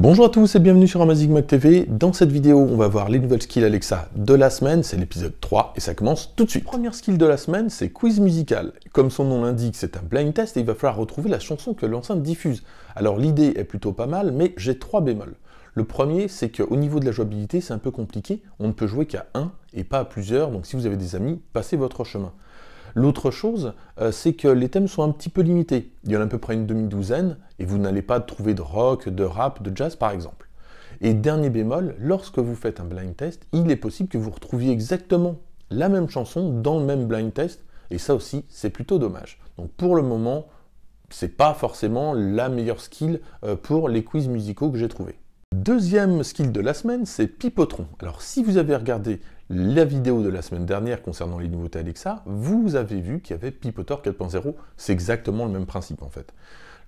Bonjour à tous et bienvenue sur Amazing Mac TV. Dans cette vidéo, on va voir les nouvelles skills Alexa de la semaine. C'est l'épisode 3 et ça commence tout de suite. Première skill de la semaine, c'est quiz musical. Comme son nom l'indique, c'est un blind test et il va falloir retrouver la chanson que l'enceinte diffuse. Alors l'idée est plutôt pas mal, mais j'ai 3 bémols. Le premier, c'est qu'au niveau de la jouabilité, c'est un peu compliqué. On ne peut jouer qu'à un et pas à plusieurs, donc si vous avez des amis, passez votre chemin. L'autre chose, c'est que les thèmes sont un petit peu limités. Il y en a à peu près une demi-douzaine, et vous n'allez pas trouver de rock, de rap, de jazz par exemple. Et dernier bémol, lorsque vous faites un blind test, il est possible que vous retrouviez exactement la même chanson dans le même blind test, et ça aussi, c'est plutôt dommage. Donc pour le moment, c'est pas forcément la meilleure skill pour les quiz musicaux que j'ai trouvés. Deuxième skill de la semaine, c'est Pipotron. Alors si vous avez regardé la vidéo de la semaine dernière concernant les nouveautés Alexa, vous avez vu qu'il y avait Pipotor 4.0, c'est exactement le même principe en fait.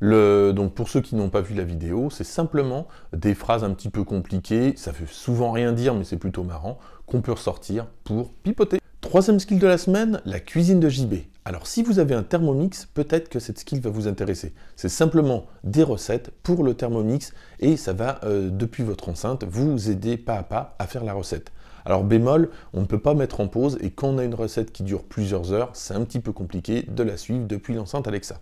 Donc pour ceux qui n'ont pas vu la vidéo, c'est simplement des phrases un petit peu compliquées, ça veut souvent rien dire mais c'est plutôt marrant, qu'on peut ressortir pour pipoter. Troisième skill de la semaine, la cuisine de JB. Alors si vous avez un Thermomix, peut-être que cette skill va vous intéresser. C'est simplement des recettes pour le Thermomix et ça va, depuis votre enceinte, vous aider pas à pas à faire la recette. Alors bémol, on ne peut pas mettre en pause et quand on a une recette qui dure plusieurs heures, c'est un petit peu compliqué de la suivre depuis l'enceinte Alexa.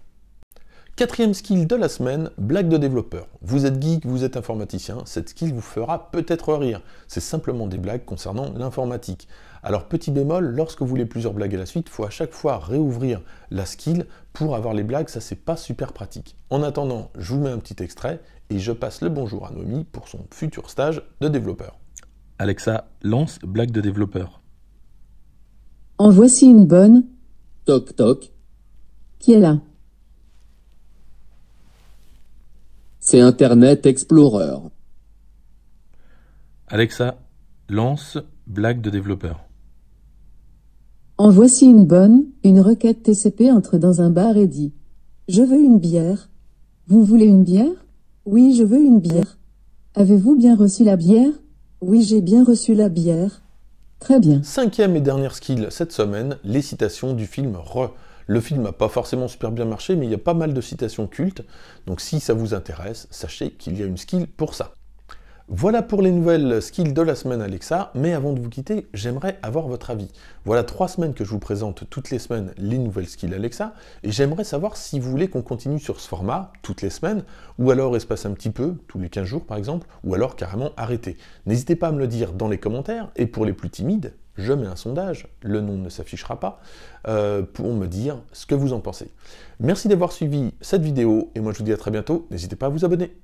Quatrième skill de la semaine, blague de développeur. Vous êtes geek, vous êtes informaticien, cette skill vous fera peut-être rire. C'est simplement des blagues concernant l'informatique. Alors petit bémol, lorsque vous voulez plusieurs blagues à la suite, il faut à chaque fois réouvrir la skill pour avoir les blagues, ça c'est pas super pratique. En attendant, je vous mets un petit extrait et je passe le bonjour à Noémie pour son futur stage de développeur. Alexa, lance blague de développeur. En voici une bonne. Toc toc, Qui est là? c'est Internet Explorer. Alexa, lance blague de développeur. En voici une bonne. Une requête TCP entre dans un bar et dit: Je veux une bière. Vous voulez une bière? Oui, je veux une bière. Avez-vous bien reçu la bière? Oui, j'ai bien reçu la bière. Très bien. Cinquième et dernière skill cette semaine, les citations du film Re. Le film n'a pas forcément super bien marché, mais il y a pas mal de citations cultes, donc si ça vous intéresse, sachez qu'il y a une skill pour ça. Voilà pour les nouvelles skills de la semaine Alexa, mais avant de vous quitter, j'aimerais avoir votre avis. Voilà 3 semaines que je vous présente toutes les semaines les nouvelles skills Alexa, et j'aimerais savoir si vous voulez qu'on continue sur ce format, toutes les semaines, ou alors espace un petit peu, tous les 15 jours par exemple, ou alors carrément arrêter. N'hésitez pas à me le dire dans les commentaires, et pour les plus timides, je mets un sondage, le nom ne s'affichera pas, pour me dire ce que vous en pensez. Merci d'avoir suivi cette vidéo, et moi je vous dis à très bientôt, n'hésitez pas à vous abonner.